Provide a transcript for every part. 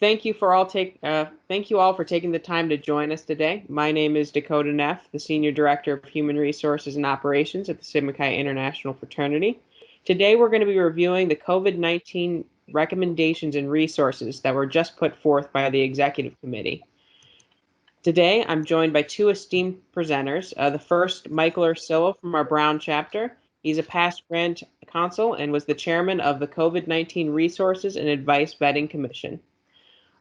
Thank you all for taking the time to join us today. My name is Dakota Neff, the Senior Director of Human Resources and Operations at the Sigma Chi International Fraternity. Today, we're going to be reviewing the COVID-19 recommendations and resources that were just put forth by the Executive Committee. Today, I'm joined by two esteemed presenters. The first, Michael Ursillo from our Brown chapter. He's a past Grand Consul and was the chairman of the COVID-19 Resources and Advice Vetting Commission.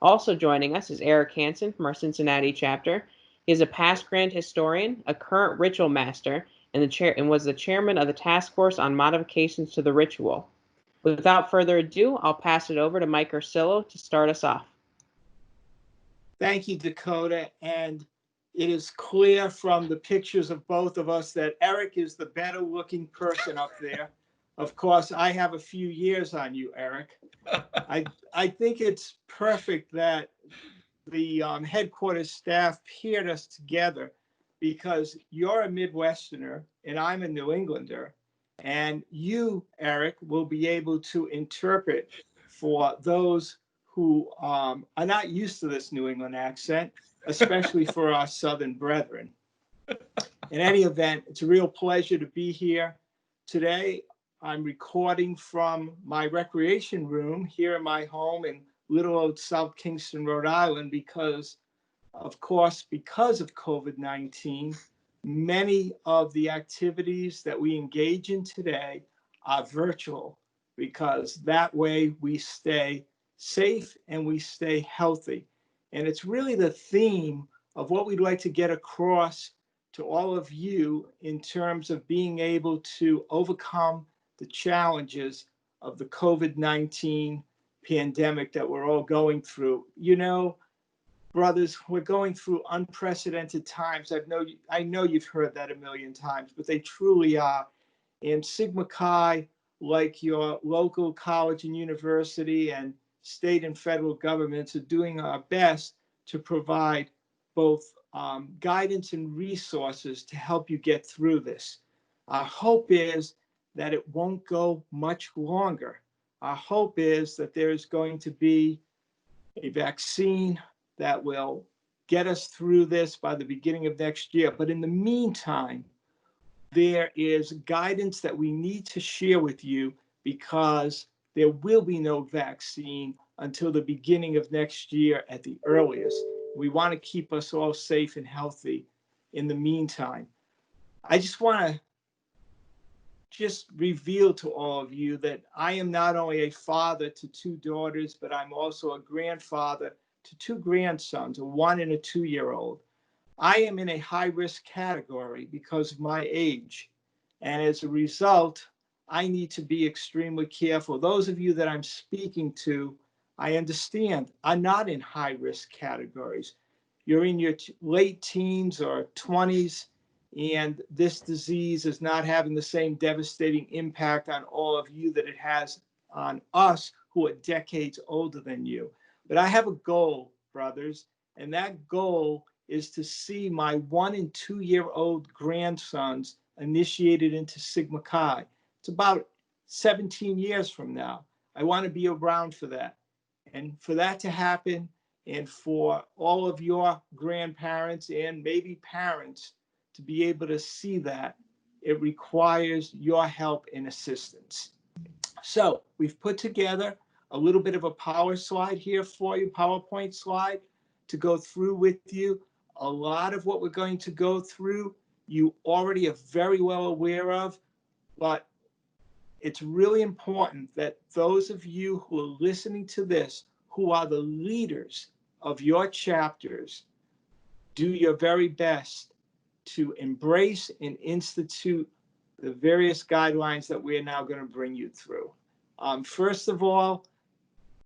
Also joining us is Eric Hansen from our Cincinnati chapter. He is a past Grand Historian, a current Ritual Master, and was the chairman of the Task Force on Modifications to the Ritual. Without further ado, I'll pass it over to Mike Ursillo to start us off. Thank you, Dakota. And it is clear from the pictures of both of us that Eric is the better looking person up there. Of course, I have a few years on you, Eric. I think it's perfect that the headquarters staff paired us together because you're a Midwesterner and I'm a New Englander. And you, Eric, will be able to interpret for those who are not used to this New England accent, especially for our Southern brethren. In any event, it's a real pleasure to be here today. I'm recording from my recreation room here in my home in little old South Kingston, Rhode Island, because of COVID-19, many of the activities that we engage in today are virtual, because that way we stay safe and we stay healthy. And it's really the theme of what we'd like to get across to all of you in terms of being able to overcome the challenges of the COVID-19 pandemic that we're all going through. You know, brothers, we're going through unprecedented times. I know you've heard that a million times, but they truly are. And Sigma Chi, like your local college and university and state and federal governments, are doing our best to provide both guidance and resources to help you get through this. Our hope is that it won't go much longer. Our hope is that there is going to be a vaccine that will get us through this by the beginning of next year. But in the meantime, there is guidance that we need to share with you, because there will be no vaccine until the beginning of next year at the earliest. We want to keep us all safe and healthy in the meantime. I just want to reveal to all of you that I am not only a father to two daughters, but I'm also a grandfather to two grandsons, a 1 and a 2-year-old. I am in a high-risk category because of my age. And as a result, I need to be extremely careful. Those of you that I'm speaking to, I understand, are not in high-risk categories. You're in your late teens or 20s, and this disease is not having the same devastating impact on all of you that it has on us who are decades older than you. But I have a goal, brothers, and that goal is to see my 1 and 2-year-old grandsons initiated into Sigma Chi. It's about 17 years from now. I want to be around for that. And for that to happen, and for all of your grandparents and maybe parents to be able to see that, it requires your help and assistance. So we've put together a little bit of a power slide here for you, PowerPoint slide, to go through with you. A lot of what we're going to go through, you already are very well aware of, but it's really important that those of you who are listening to this, who are the leaders of your chapters, do your very best to embrace and institute the various guidelines that we're now going to bring you through. First of all,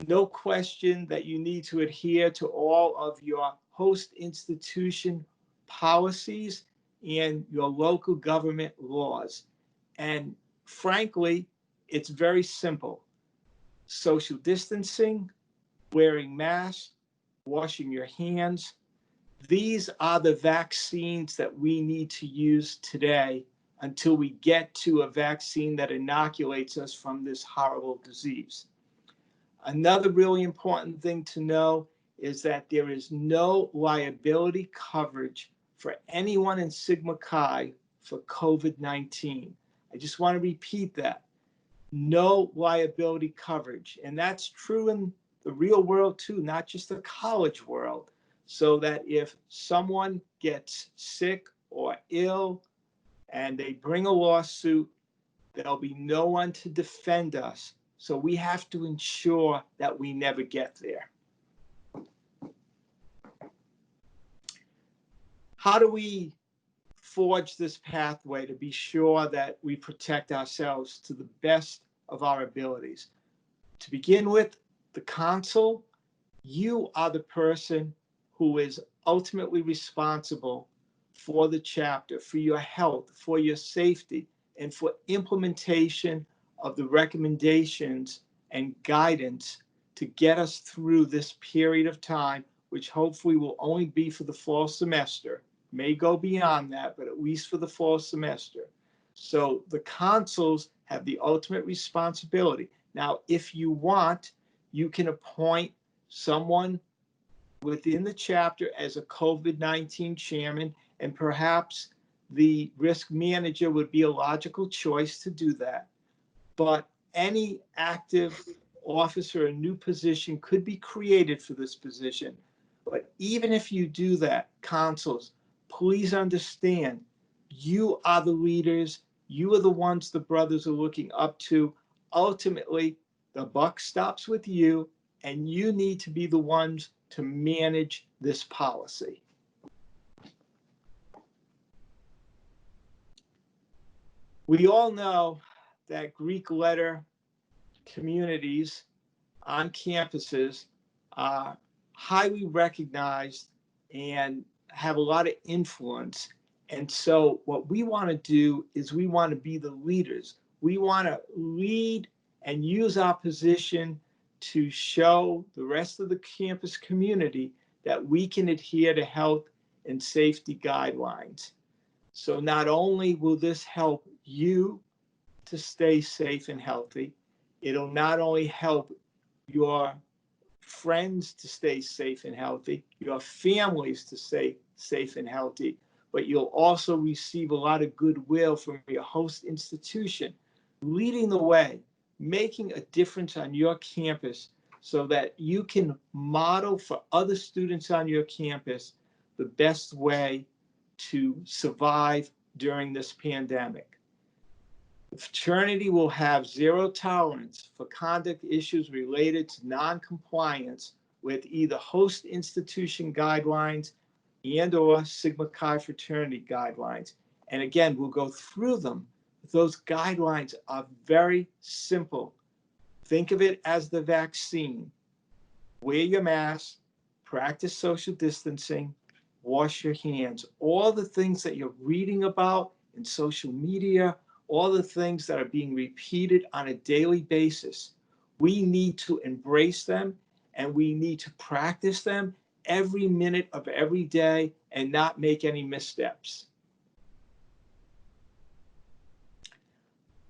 no question that you need to adhere to all of your host institution policies and your local government laws. And frankly, it's very simple. Social distancing, wearing masks, washing your hands. These are the vaccines that we need to use today until we get to a vaccine that inoculates us from this horrible disease. Another really important thing to know is that there is no liability coverage for anyone in Sigma Chi for COVID-19. I just want to repeat that. No liability coverage. And that's true in the real world too, not just the college world. So that if someone gets sick or ill and they bring a lawsuit, there'll be no one to defend us. So we have to ensure that we never get there. How do we forge this pathway to be sure that we protect ourselves to the best of our abilities? To begin with, the consul, you are the person who is ultimately responsible for the chapter, for your health, for your safety, and for implementation of the recommendations and guidance to get us through this period of time, which hopefully will only be for the fall semester. May go beyond that, but at least for the fall semester. So the consuls have the ultimate responsibility. Now, if you want, you can appoint someone within the chapter as a COVID-19 chairman, and perhaps the risk manager would be a logical choice to do that. But any active officer, a new position could be created for this position. But even if you do that, consuls, please understand, you are the leaders. You are the ones the brothers are looking up to. Ultimately, the buck stops with you, and you need to be the ones to manage this policy. We all know that Greek letter communities on campuses are highly recognized and have a lot of influence. And so what we want to do is we want to be the leaders. We want to lead and use our position to show the rest of the campus community that we can adhere to health and safety guidelines. So not only will this help you to stay safe and healthy, it'll not only help your friends to stay safe and healthy, your families to stay safe and healthy, but you'll also receive a lot of goodwill from your host institution, leading the way, making a difference on your campus so that you can model for other students on your campus the best way to survive during this pandemic. The fraternity will have zero tolerance for conduct issues related to non-compliance with either host institution guidelines and/or Sigma Chi fraternity guidelines. And again, we'll go through them. Those guidelines are very simple. Think of it as the vaccine. Wear your mask, practice social distancing, wash your hands. All the things that you're reading about in social media, all the things that are being repeated on a daily basis, we need to embrace them and we need to practice them every minute of every day and not make any missteps.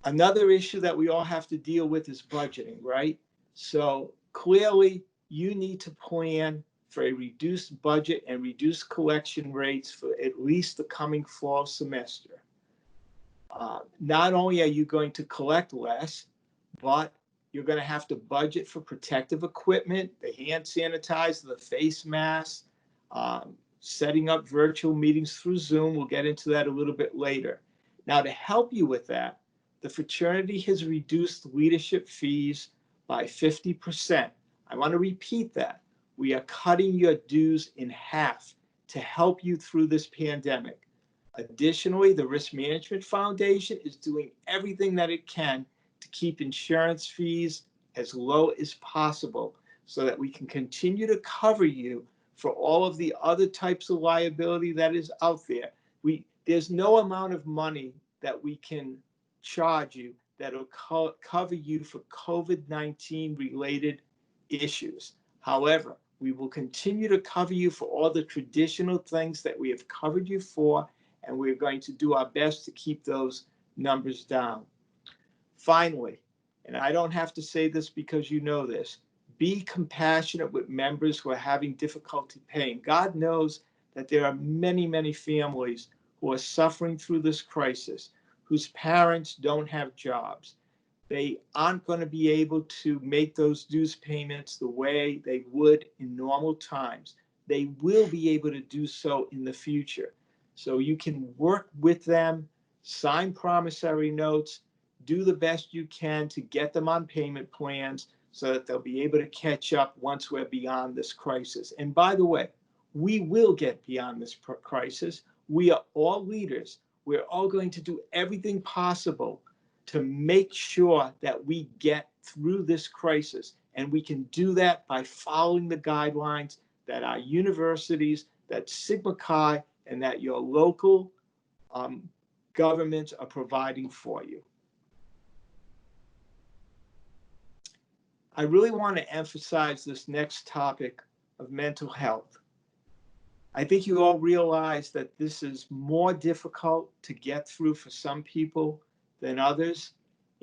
Another issue that we all have to deal with is budgeting, right? So clearly you need to plan for a reduced budget and reduced collection rates for at least the coming fall semester. Not only are you going to collect less, but you're going to have to budget for protective equipment, the hand sanitizer, the face mask, setting up virtual meetings through Zoom. We'll get into that a little bit later. Now, to help you with that, the fraternity has reduced leadership fees by 50%. I want to repeat that. We are cutting your dues in half to help you through this pandemic. Additionally, the Risk Management Foundation is doing everything that it can to keep insurance fees as low as possible so that we can continue to cover you for all of the other types of liability that is out there. There's no amount of money that we can charge you that'll cover you for COVID-19 related issues. However, we will continue to cover you for all the traditional things that we have covered you for, and we're going to do our best to keep those numbers down. Finally, and I don't have to say this because you know this, Be compassionate with members who are having difficulty paying. God knows that there are many, many families who are suffering through this crisis, whose parents don't have jobs. They aren't going to be able to make those dues payments the way they would in normal times. They will be able to do so in the future. So you can work with them, sign promissory notes, do the best you can to get them on payment plans so that they'll be able to catch up once we're beyond this crisis. And by the way, we will get beyond this crisis. We are all leaders. We're all going to do everything possible to make sure that we get through this crisis. And we can do that by following the guidelines that our universities, that Sigma Chi, and that your local governments are providing for you. I really want to emphasize this next topic of mental health. I think you all realize that this is more difficult to get through for some people than others.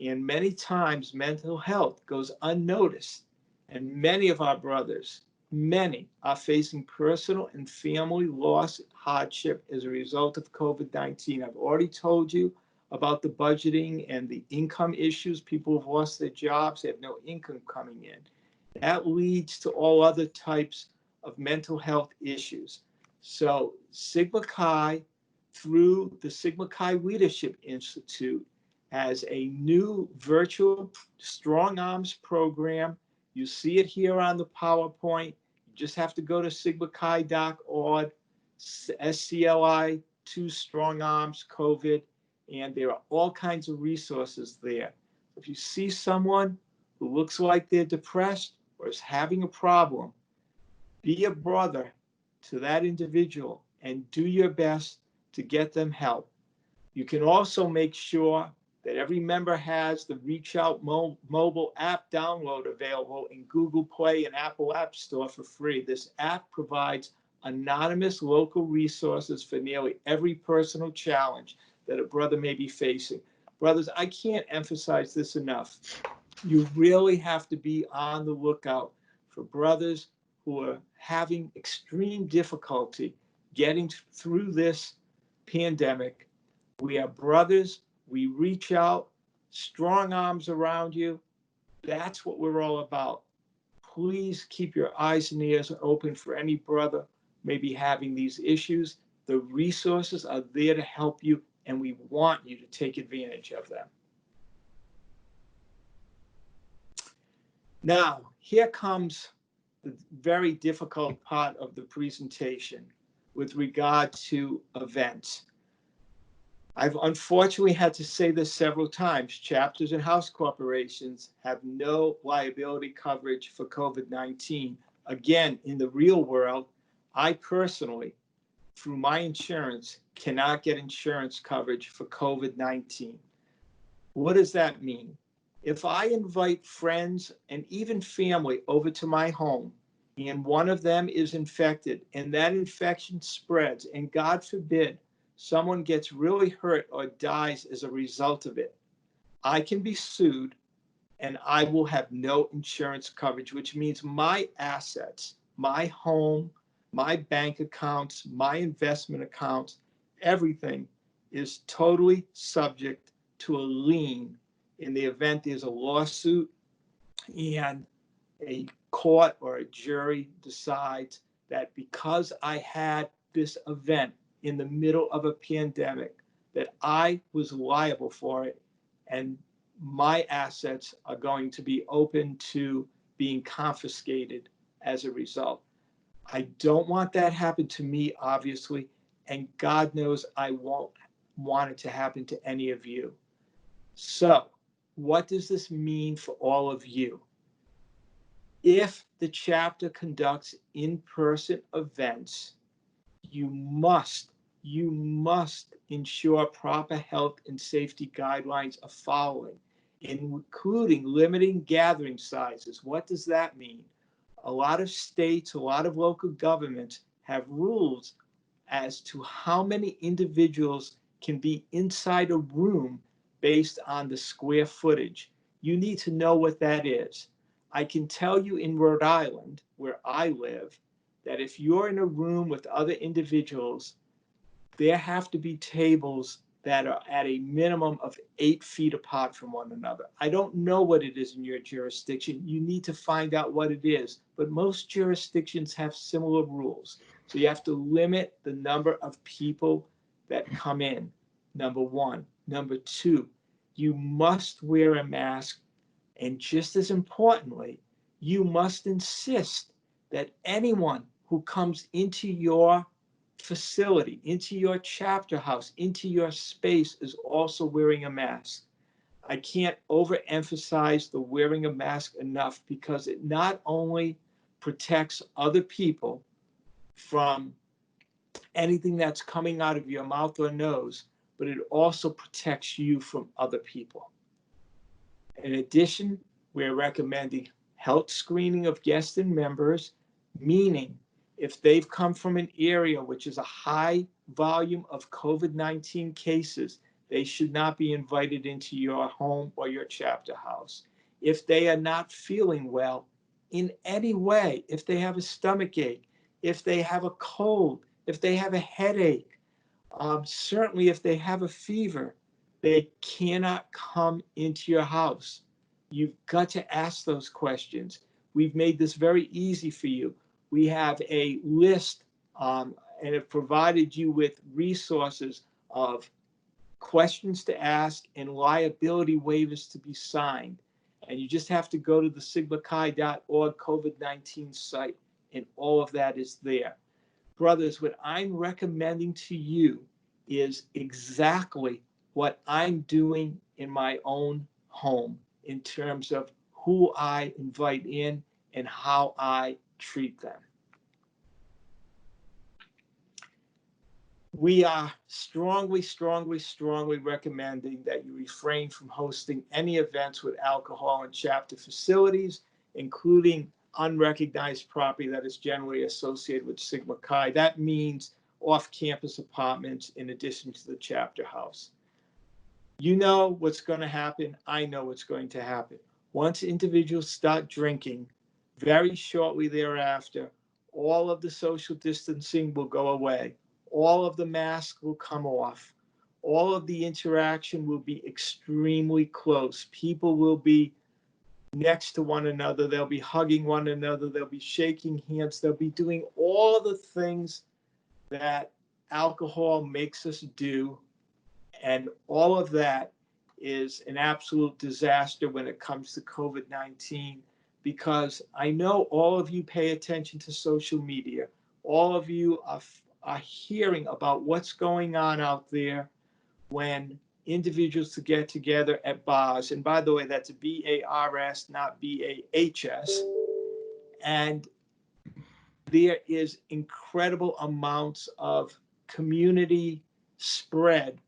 And many times mental health goes unnoticed. And many of our brothers, many are facing personal and family loss hardship as a result of COVID-19. I've already told you about the budgeting and the income issues. People have lost their jobs, they have no income coming in. That leads to all other types of mental health issues. So Sigma Chi, through the Sigma Chi Leadership Institute, has a new virtual Strong Arms program. You see it here on the PowerPoint. You just have to go to sigmachi.org, SCLI 2 Strong Arms COVID, and there are all kinds of resources there. If you see someone who looks like they're depressed or is having a problem, be a brother to that individual and do your best to get them help. You can also make sure that every member has the Reach Out mobile app download available in Google Play and Apple App Store for free. This app provides anonymous local resources for nearly every personal challenge that a brother may be facing. Brothers, I can't emphasize this enough. You really have to be on the lookout for brothers who are having extreme difficulty getting through this pandemic. We are brothers. We reach out, strong arms around you. That's what we're all about. Please keep your eyes and ears open for any brother maybe having these issues. The resources are there to help you, and we want you to take advantage of them. Now, here comes the very difficult part of the presentation with regard to events. I've unfortunately had to say this several times. Chapters and house corporations have no liability coverage for COVID-19. Again, in the real world, I personally, through my insurance, cannot get insurance coverage for COVID-19. What does that mean? If I invite friends and even family over to my home and one of them is infected and that infection spreads, and God forbid, someone gets really hurt or dies as a result of it, I can be sued and I will have no insurance coverage, which means my assets, my home, my bank accounts, my investment accounts, everything is totally subject to a lien in the event there's a lawsuit and a court or a jury decides that because I had this event in the middle of a pandemic, that I was liable for it, and my assets are going to be open to being confiscated as a result. I don't want that happen to me, obviously, and God knows I won't want it to happen to any of you. So, what does this mean for all of you? If the chapter conducts in-person events, you must ensure proper health and safety guidelines are following, including limiting gathering sizes. What does that mean? A lot of states, a lot of local governments have rules as to how many individuals can be inside a room based on the square footage. You need to know what that is. I can tell you in Rhode Island, where I live, that if you're in a room with other individuals, there have to be tables that are at a minimum of 8 feet apart from one another. I don't know what it is in your jurisdiction. You need to find out what it is. But most jurisdictions have similar rules. So you have to limit the number of people that come in, number one. Number two, you must wear a mask. And just as importantly, you must insist that anyone who comes into your facility, into your chapter house, into your space is also wearing a mask. I can't overemphasize the wearing a mask enough because it not only protects other people from anything that's coming out of your mouth or nose, but it also protects you from other people. In addition, we're recommending health screening of guests and members, meaning if they've come from an area which is a high volume of COVID-19 cases, they should not be invited into your home or your chapter house. If they are not feeling well in any way, if they have a stomach ache, if they have a cold, if they have a headache, certainly if they have a fever, they cannot come into your house. You've got to ask those questions. We've made this very easy for you. We have a list and have provided you with resources of questions to ask and liability waivers to be signed. And you just have to go to the sigmachi.org COVID-19 site, and all of that is there. Brothers, what I'm recommending to you is exactly what I'm doing in my own home in terms of who I invite in and how I treat them. We are strongly recommending that you refrain from hosting any events with alcohol in chapter facilities, including unrecognized property that is generally associated with Sigma Chi. That means off-campus apartments in addition to the chapter house. You know what's going to happen. I know what's going to happen. Once individuals start drinking, very shortly thereafter, all of the social distancing will go away. All of the masks will come off. All of the interaction will be extremely close. People will be next to one another. They'll be hugging one another. They'll be shaking hands. They'll be doing all the things that alcohol makes us do. And all of that is an absolute disaster when it comes to COVID-19, because I know all of you pay attention to social media. All of you are hearing about what's going on out there when individuals get together at bars. And by the way, that's BARS, not BAHS. And there is incredible amounts of community spread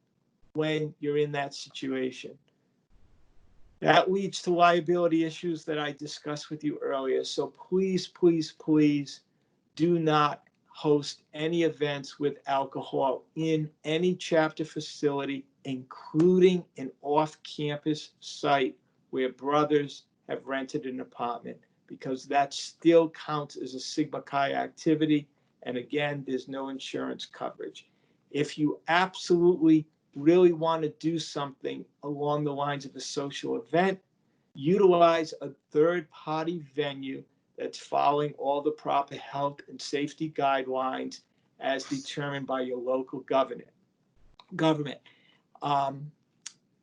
when you're in that situation. That leads to liability issues that I discussed with you earlier. So please do not host any events with alcohol in any chapter facility, including an off-campus site where brothers have rented an apartment, because that still counts as a Sigma Chi activity. And again, there's no insurance coverage. If you absolutely really want to do something along the lines of a social event, utilize a third-party venue that's following all the proper health and safety guidelines as determined by your local government.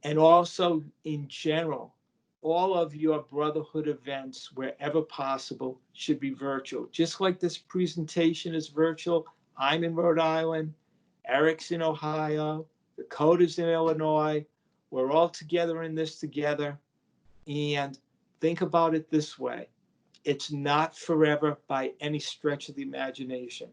And also, in general, all of your brotherhood events, wherever possible, should be virtual. Just like this presentation is virtual, I'm in Rhode Island, Eric's in Ohio, Dakota's in Illinois. We're all together in this together. And think about it this way. It's not forever by any stretch of the imagination.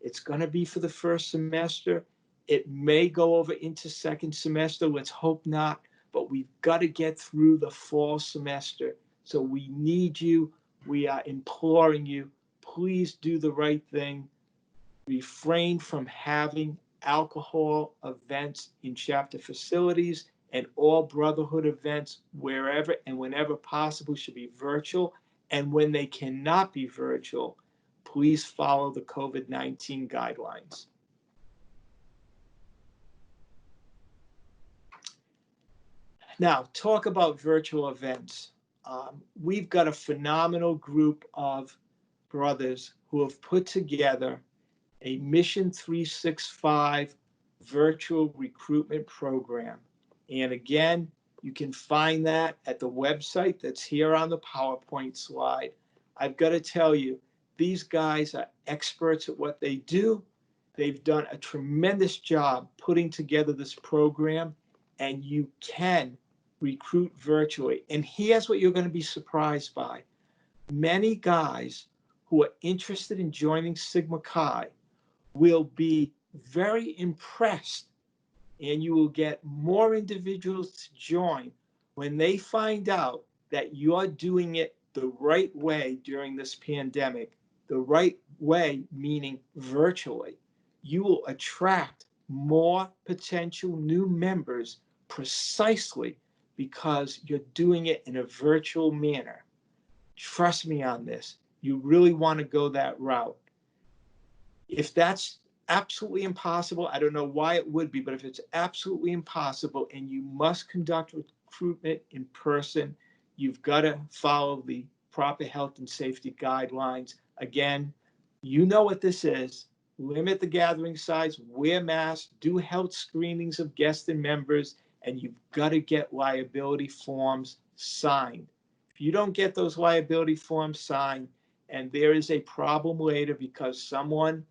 It's going to be for the first semester. It may go over into second semester. Let's hope not. But we've got to get through the fall semester. So we need you. We are imploring you. Please do the right thing. Refrain from having alcohol events in chapter facilities, and all brotherhood events wherever and whenever possible should be virtual. And when they cannot be virtual, please follow the COVID-19 guidelines. Now, talk about virtual events. We've got a phenomenal group of brothers who have put together a Mission 365 virtual recruitment program. And again, you can find that at the website that's here on the PowerPoint slide. I've got to tell you, these guys are experts at what they do. They've done a tremendous job putting together this program, and you can recruit virtually. And here's what you're going to be surprised by. Many guys who are interested in joining Sigma Chi will be very impressed, and you will get more individuals to join when they find out that you're doing it the right way during this pandemic. The right way, meaning virtually. You will attract more potential new members precisely because you're doing it in a virtual manner. Trust me on this. You really want to go that route. If that's absolutely impossible, I don't know why it would be, but if it's absolutely impossible and you must conduct recruitment in person, you've got to follow the proper health and safety guidelines. Again, you know what this is. Limit the gathering size, wear masks, do health screenings of guests and members, and you've got to get liability forms signed. If you don't get those liability forms signed, and there is a problem later because someone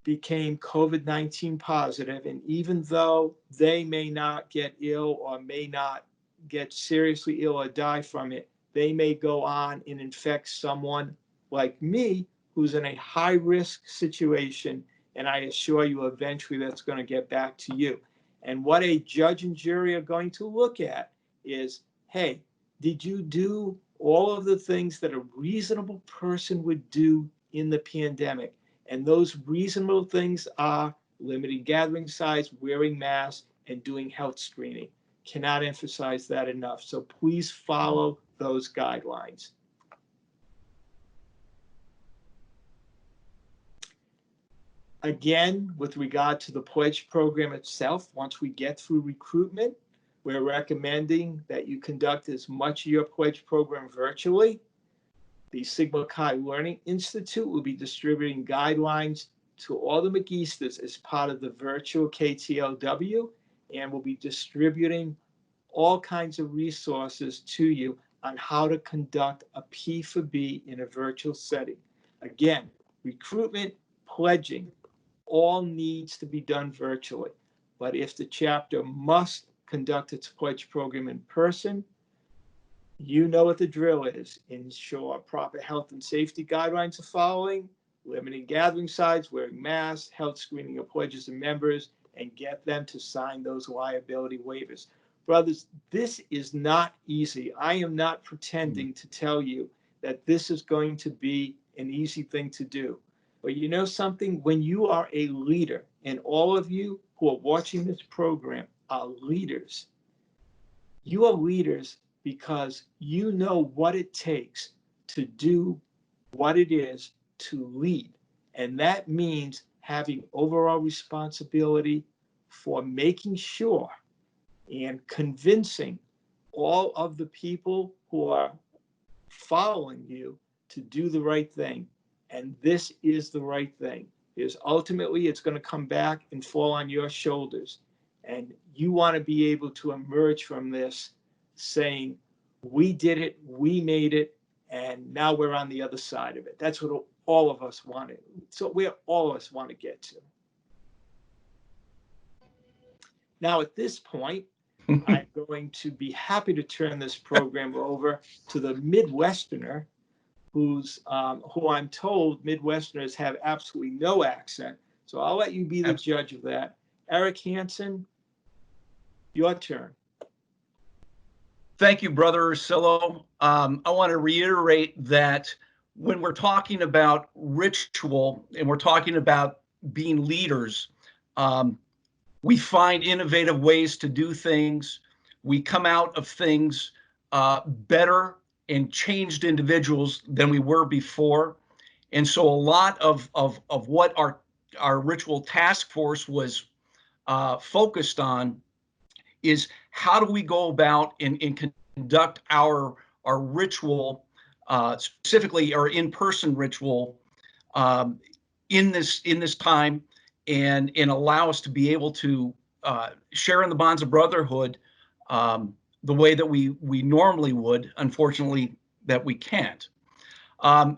became COVID-19 positive, and even though they may not get ill or may not get seriously ill or die from it, they may go on and infect someone like me who's in a high-risk situation, and I assure you eventually that's going to get back to you. And what a judge and jury are going to look at is, hey, did you do all of the things that a reasonable person would do in the pandemic? And those reasonable things are limiting gathering size, wearing masks, and doing health screening. Cannot emphasize that enough. So please follow those guidelines. Again, with regard to the pledge program itself, once we get through recruitment, we're recommending that you conduct as much of your pledge program virtually. The Sigma Chi Learning Institute will be distributing guidelines to all the Magistas as part of the virtual KTLW, and will be distributing all kinds of resources to you on how to conduct a P4B in a virtual setting. Again, recruitment, pledging, all needs to be done virtually. But if the chapter must conduct its pledge program in person, you know what the drill is. Ensure proper health and safety guidelines are following, limiting gathering size, wearing masks, health screening of pledges and members, and get them to sign those liability waivers. Brothers, this is not easy. I am not pretending to tell you that this is going to be an easy thing to do. But you know something? When you are a leader, and all of you who are watching this program are leaders, you are leaders because you know what it takes to do what it is to lead. And that means having overall responsibility for making sure and convincing all of the people who are following you to do the right thing. And this is the right thing, because ultimately it's going to come back and fall on your shoulders. And you want to be able to emerge from this saying, we did it, we made it, and now we're on the other side of it. That's what all of us want. So where all of us want to get to. Now, at this point, I'm going to be happy to turn this program over to the Midwesterner, who I'm told Midwesterners have absolutely no accent. So I'll let you be the judge of that. Eric Hansen, your turn. Thank you, Brother Ursillo. I want to reiterate that when we're talking about ritual and we're talking about being leaders, we find innovative ways to do things. We come out of things better and changed individuals than we were before. And so a lot of what our ritual task force was focused on is how do we go about and conduct our ritual, specifically our in-person ritual, in this time, and allow us to be able to share in the bonds of brotherhood the way that we normally would. Unfortunately, that we can't.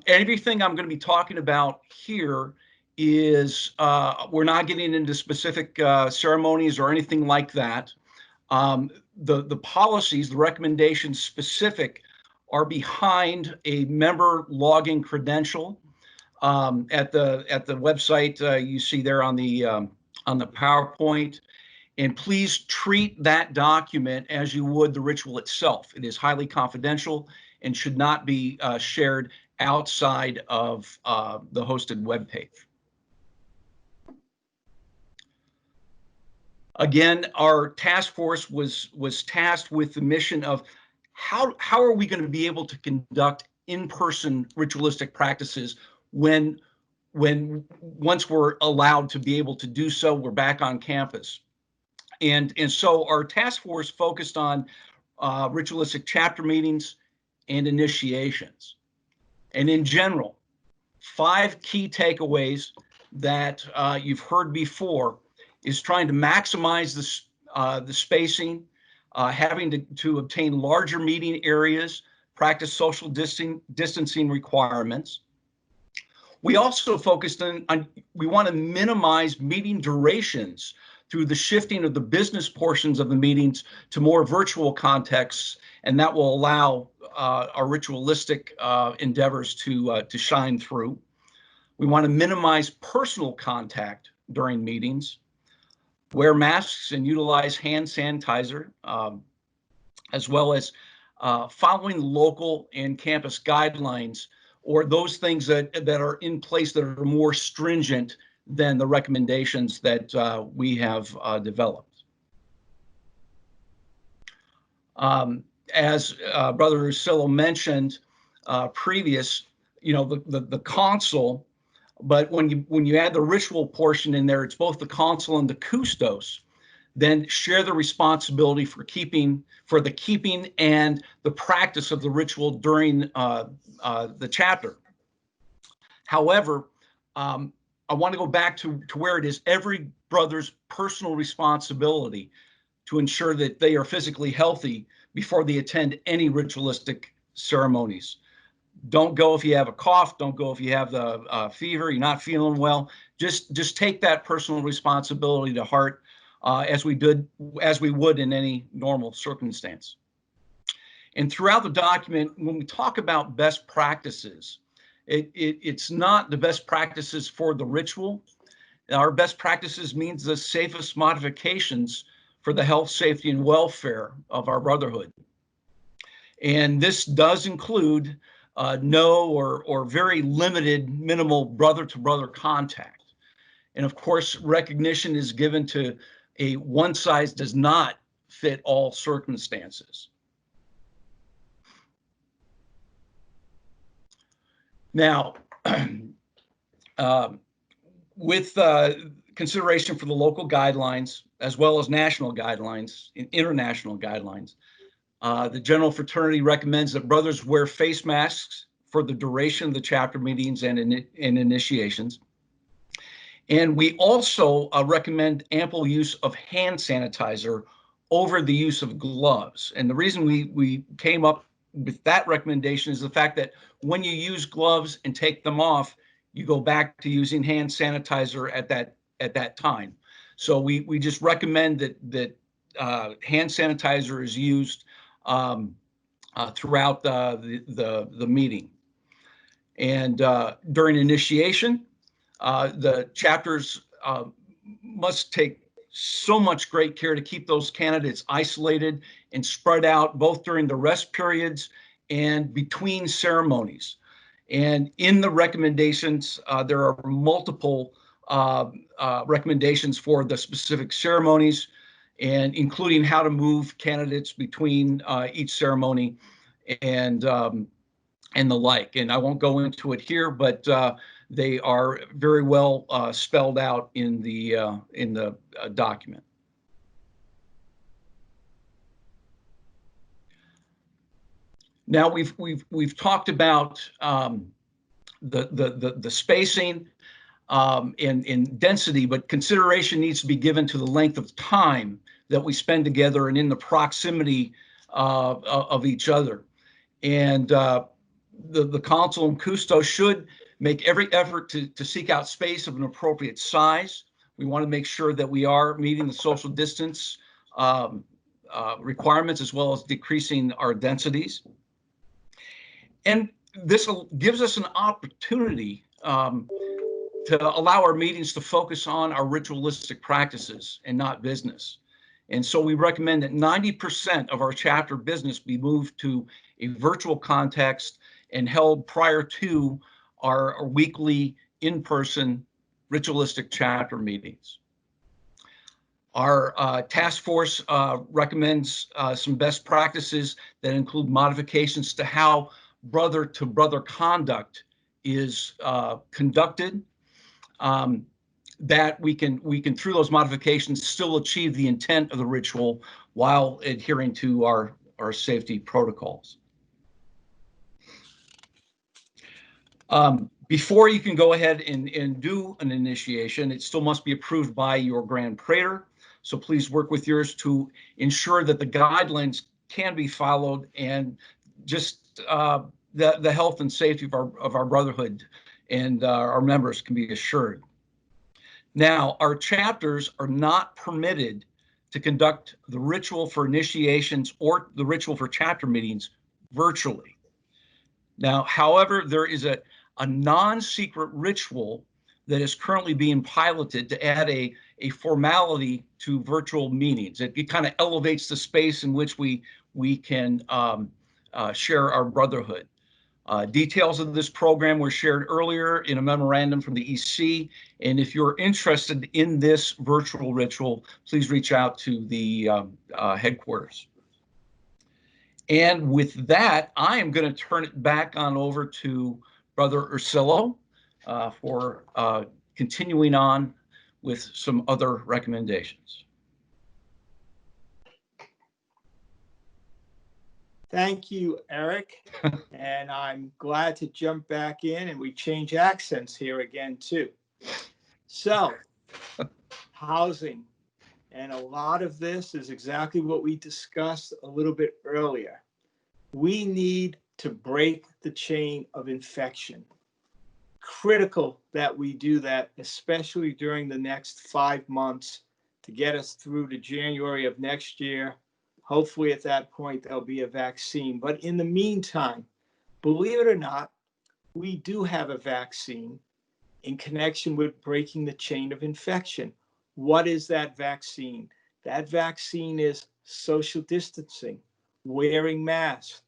Everything I'm going to be talking about here is we're not getting into specific ceremonies or anything like that. The policies, the recommendations specific, are behind a member login credential at the website you see there on the PowerPoint. And please treat that document as you would the ritual itself. It is highly confidential and should not be shared outside of the hosted web page. Again, our task force was tasked with the mission of how are we going to be able to conduct in-person ritualistic practices when once we're allowed to be able to do so, we're back on campus. And so our task force focused on ritualistic chapter meetings and initiations. And in general, 5 key takeaways that you've heard before is trying to maximize the spacing, having to obtain larger meeting areas, practice social distancing requirements. We also focused on we want to minimize meeting durations through the shifting of the business portions of the meetings to more virtual contexts, and that will allow our ritualistic endeavors to shine through. We want to minimize personal contact during meetings, wear masks and utilize hand sanitizer, as well as following local and campus guidelines, or those things that are in place that are more stringent than the recommendations that we have developed. As Brother Russillo mentioned previous, the console, but when you add the ritual portion in there, it's both the console and the custos, then share the responsibility for the keeping and the practice of the ritual during the chapter. However, I want to go back to where it is every brother's personal responsibility to ensure that they are physically healthy before they attend any ritualistic ceremonies. Don't go if you have a cough. Don't go if you have the fever, you're not feeling well. Just take that personal responsibility to heart, as we would in any normal circumstance. And throughout the document, when we talk about best practices, it's not the best practices for the ritual. Our best practices means the safest modifications for the health, safety, and welfare of our brotherhood. And this does include no or very limited minimal brother-to-brother contact. And of course, recognition is given to a one size does not fit all circumstances. Now, with consideration for the local guidelines, as well as national guidelines and international guidelines, the General Fraternity recommends that brothers wear face masks for the duration of the chapter meetings and initiations. And we also recommend ample use of hand sanitizer over the use of gloves. And the reason we came up with that recommendation is the fact that when you use gloves and take them off, you go back to using hand sanitizer at that time. So we just recommend that hand sanitizer is used throughout the meeting. And during initiation, the chapters must take so much great care to keep those candidates isolated and spread out both during the rest periods and between ceremonies. And in the recommendations, there are multiple recommendations for the specific ceremonies, and including how to move candidates between each ceremony. and the like. And I won't go into it here, but they are very well spelled out in the document. Now we've talked about the spacing in density, but consideration needs to be given to the length of time that we spend together and in the proximity of each other. And the council and Custo should make every effort to seek out space of an appropriate size. We want to make sure that we are meeting the social distance requirements as well as decreasing our densities. And this gives us an opportunity to allow our meetings to focus on our ritualistic practices and not business. And so we recommend that 90% of our chapter business be moved to a virtual context and held prior to our weekly in-person ritualistic chapter meetings. Our task force recommends some best practices that include modifications to how brother-to-brother conduct is conducted, that we can through those modifications still achieve the intent of the ritual while adhering to our safety protocols. Before you can go ahead and do an initiation, it still must be approved by your Grand Praetor. So please work with yours to ensure that the guidelines can be followed and just the health and safety of our brotherhood and our members can be assured. Now, our chapters are not permitted to conduct the ritual for initiations or the ritual for chapter meetings virtually. Now, however, there is a non-secret ritual that is currently being piloted to add a formality to virtual meetings. It kind of elevates the space in which we can share our brotherhood. Details of this program were shared earlier in a memorandum from the EC. And if you're interested in this virtual ritual, please reach out to the headquarters. And with that, I am going to turn it back on over to Brother Ursillo for continuing on with some other recommendations. Thank you, Eric. And I'm glad to jump back in and we change accents here again, too. So, housing. And a lot of this is exactly what we discussed a little bit earlier. We need to break the chain of infection. Critical that we do that, especially during the next 5 months to get us through to January of next year. Hopefully at that point, there'll be a vaccine. But in the meantime, believe it or not, we do have a vaccine in connection with breaking the chain of infection. What is that vaccine? That vaccine is social distancing, wearing masks,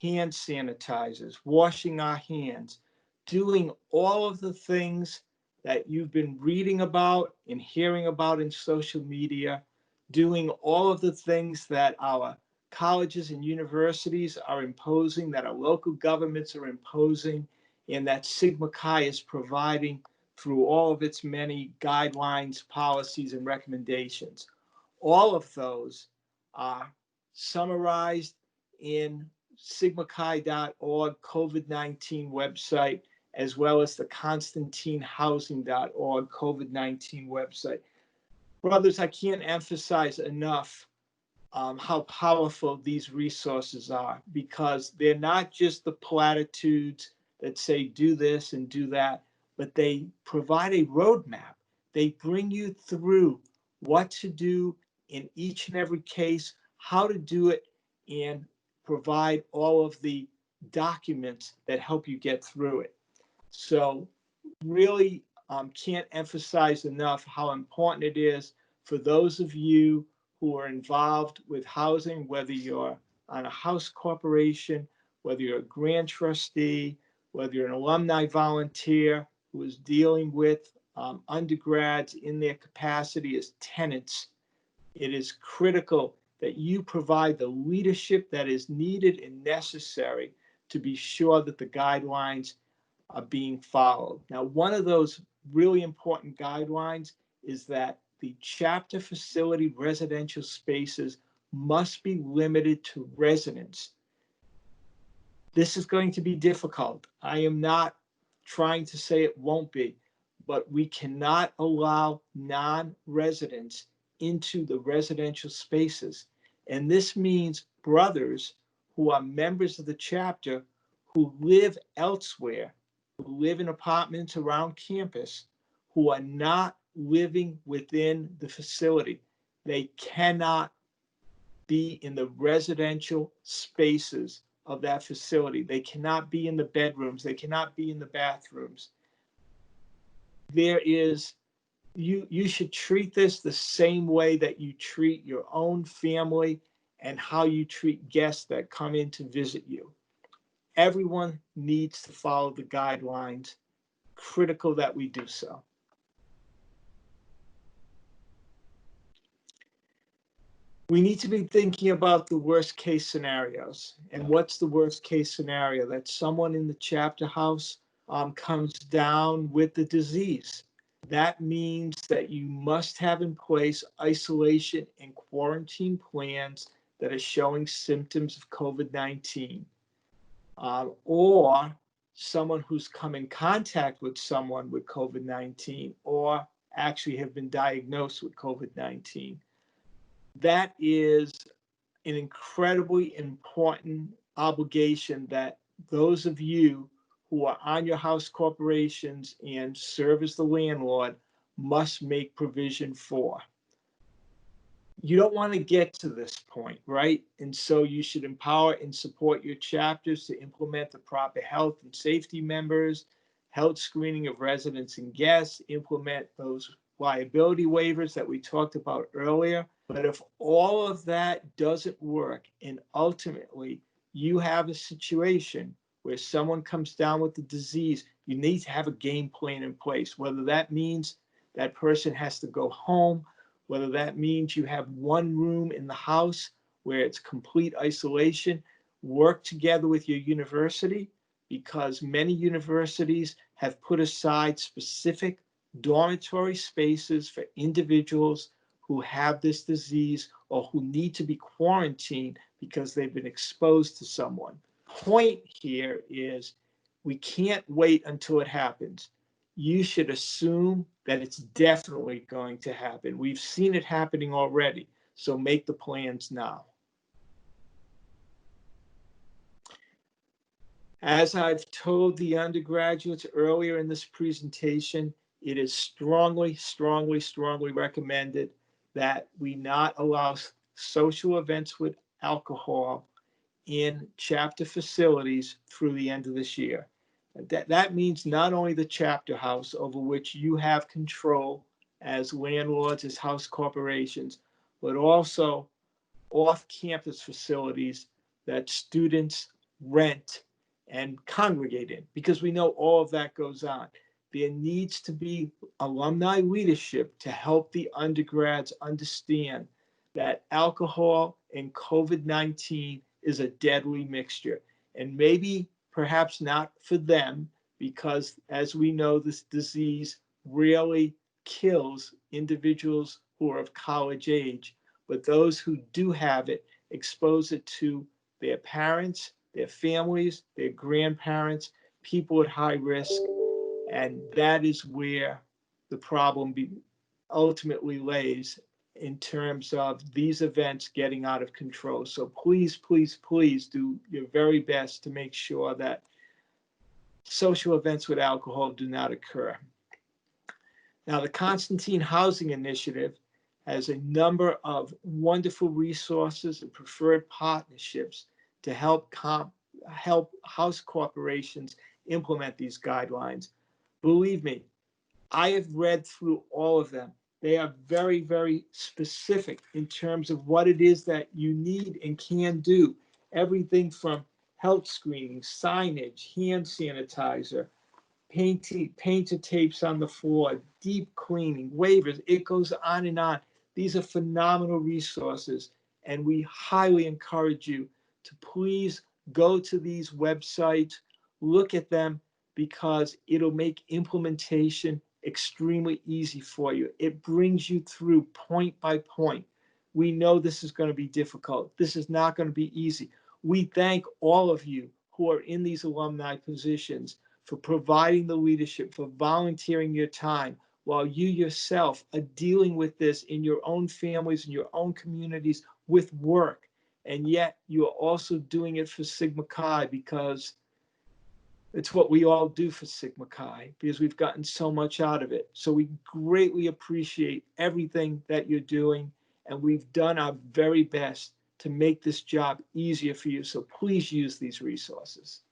hand sanitizers, washing our hands, doing all of the things that you've been reading about and hearing about in social media, doing all of the things that our colleges and universities are imposing, that our local governments are imposing, and that Sigma Chi is providing through all of its many guidelines, policies, and recommendations. All of those are summarized in sigmachi.org COVID-19 website, as well as the constantinehousing.org COVID-19 website. Brothers, I can't emphasize enough how powerful these resources are, because they're not just the platitudes that say do this and do that, but they provide a roadmap. They bring you through what to do in each and every case, how to do it, and provide all of the documents that help you get through it. So really can't emphasize enough how important it is for those of you who are involved with housing, whether you're on a house corporation, whether you're a grant trustee, whether you're an alumni volunteer who is dealing with undergrads in their capacity as tenants. It is critical that you provide the leadership that is needed and necessary to be sure that the guidelines are being followed. Now, one of those really important guidelines is that the chapter facility residential spaces must be limited to residents. This is going to be difficult. I am not trying to say it won't be, but we cannot allow non-residents into the residential spaces. And this means brothers who are members of the chapter who live elsewhere, who live in apartments around campus, who are not living within the facility. They cannot be in the residential spaces of that facility. They cannot be in the bedrooms. They cannot be in the bathrooms. There is, you should treat this the same way that you treat your own family and how you treat guests that come in to visit you. Everyone needs to follow the guidelines. Critical that we do so. We need to be thinking about the worst case scenarios. And what's the worst case scenario? That someone in the chapter house comes down with the disease. That means that you must have in place isolation and quarantine plans that are showing symptoms of COVID-19. Or someone who's come in contact with someone with COVID-19 or actually have been diagnosed with COVID-19. That is an incredibly important obligation that those of you who are on your house corporations and serve as the landlord must make provision for. You don't want to get to this point, right? And so you should empower and support your chapters to implement the proper health and safety measures, health screening of residents and guests, implement those liability waivers that we talked about earlier. But if all of that doesn't work, and ultimately you have a situation where someone comes down with the disease, you need to have a game plan in place, whether that means that person has to go home, whether that means you have one room in the house where it's complete isolation. Work together with your university, because many universities have put aside specific dormitory spaces for individuals who have this disease or who need to be quarantined because they've been exposed to someone. Point here is we can't wait until it happens. You should assume that it's definitely going to happen. We've seen it happening already, so make the plans now. As I've told the undergraduates earlier in this presentation, it is strongly, strongly, strongly recommended that we not allow social events with alcohol in chapter facilities through the end of this year. That means not only the chapter house over which you have control as landlords, as house corporations, but also off-campus facilities that students rent and congregate in, because we know all of that goes on. There needs to be alumni leadership to help the undergrads understand that alcohol and COVID-19 is a deadly mixture. And maybe perhaps not for them, because as we know, this disease really kills individuals who are of college age, but those who do have it expose it to their parents, their families, their grandparents, people at high risk. And that is where the problem ultimately lays in terms of these events getting out of control. So please, please, please do your very best to make sure that social events with alcohol do not occur. Now, the Constantine Housing Initiative has a number of wonderful resources and preferred partnerships to help house corporations implement these guidelines. Believe me, I have read through all of them. They are very, very specific in terms of what it is that you need and can do. Everything from health screening, signage, hand sanitizer, painted tapes on the floor, deep cleaning, waivers. It goes on and on. These are phenomenal resources. And we highly encourage you to please go to these websites, look at them, because it'll make implementation extremely easy for you. It brings you through point by point. We know this is going to be difficult. This is not going to be easy. We thank all of you who are in these alumni positions for providing the leadership, for volunteering your time while you yourself are dealing with this in your own families, in your own communities with work. And yet you are also doing it for Sigma Chi, because it's what we all do for Sigma Chi, because we've gotten so much out of it. So we greatly appreciate everything that you're doing, and we've done our very best to make this job easier for you. So please use these resources.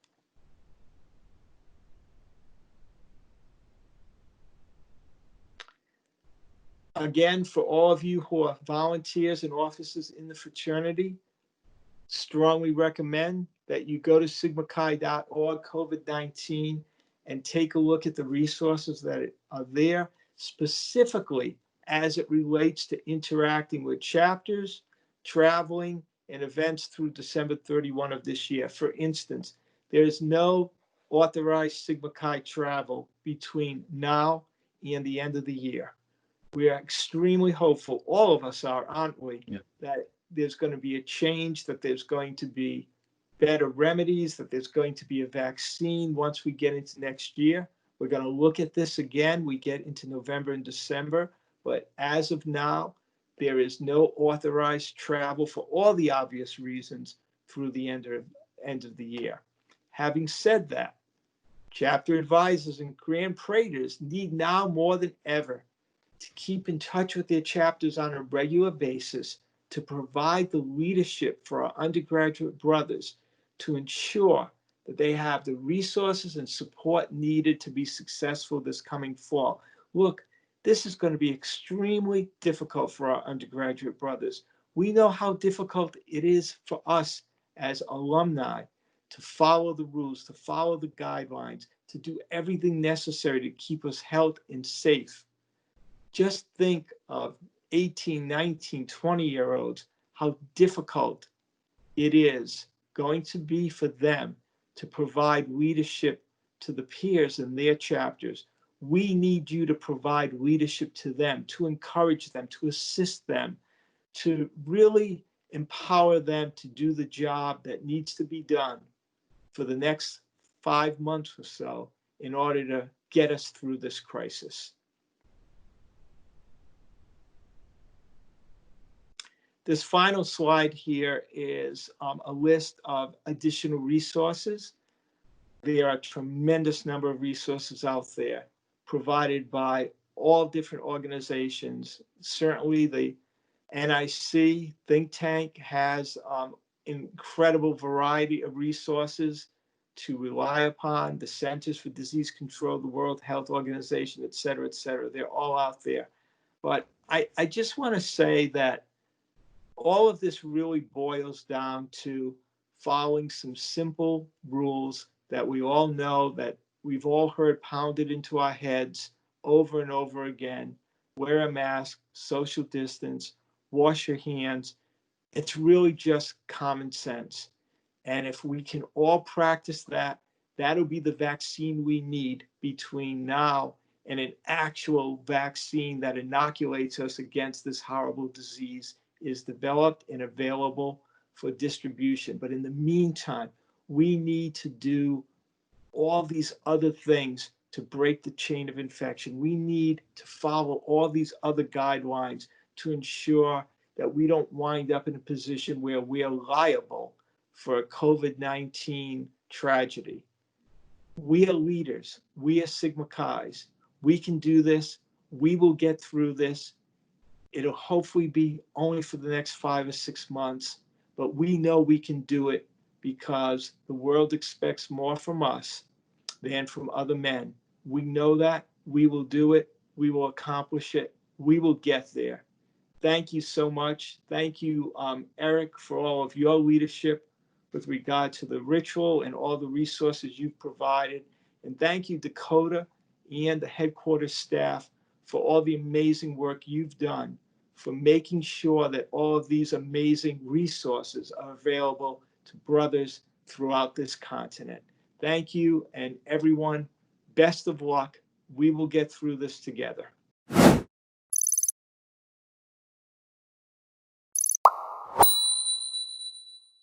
Again, for all of you who are volunteers and officers in the fraternity, strongly recommend that you go to sigmachi.org COVID-19 and take a look at the resources that are there, specifically as it relates to interacting with chapters, traveling, and events through December 31 of this year. For instance, there is no authorized Sigma Chi travel between now and the end of the year. We are extremely hopeful, all of us are, aren't we, that there's going to be a change, that there's going to be better remedies, that there's going to be a vaccine once we get into next year. We're going to look at this again. We get into November and December. But as of now, there is no authorized travel for all the obvious reasons through the end of the year. Having said that, chapter advisors and grand praters need now more than ever to keep in touch with their chapters on a regular basis, to provide the leadership for our undergraduate brothers to ensure that they have the resources and support needed to be successful this coming fall. Look, this is going to be extremely difficult for our undergraduate brothers. We know how difficult it is for us as alumni to follow the rules, to follow the guidelines, to do everything necessary to keep us healthy and safe. Just think of 18, 19, 20-year-olds, how difficult it is going to be for them to provide leadership to the peers in their chapters. We need you to provide leadership to them, to encourage them, to assist them, to really empower them to do the job that needs to be done for the next 5 months or so in order to get us through this crisis. This final slide here is a list of additional resources. There are a tremendous number of resources out there provided by all different organizations. Certainly the NIC think tank has incredible variety of resources to rely upon. The Centers for Disease Control, the World Health Organization, et cetera, they're all out there. But I just want to say that all of this really boils down to following some simple rules that we all know, that we've all heard pounded into our heads over and over again. Wear a mask, social distance, wash your hands. It's really just common sense. And if we can all practice that, that'll be the vaccine we need between now and an actual vaccine that inoculates us against this horrible disease is developed and available for distribution. But in the meantime, we need to do all these other things to break the chain of infection. We need to follow all these other guidelines to ensure that we don't wind up in a position where we are liable for a COVID-19 tragedy. We are leaders. We are Sigma Chi's. We can do this. We will get through this. It'll hopefully be only for the next 5 or 6 months, but we know we can do it because the world expects more from us than from other men. We know that. We will do it. We will accomplish it. We will get there. Thank you so much. Thank you, Eric, for all of your leadership with regard to the ritual and all the resources you've provided. And thank you, Dakota, and the headquarters staff for all the amazing work you've done for making sure that all of these amazing resources are available to brothers throughout this continent. Thank you, and everyone, best of luck. We will get through this together.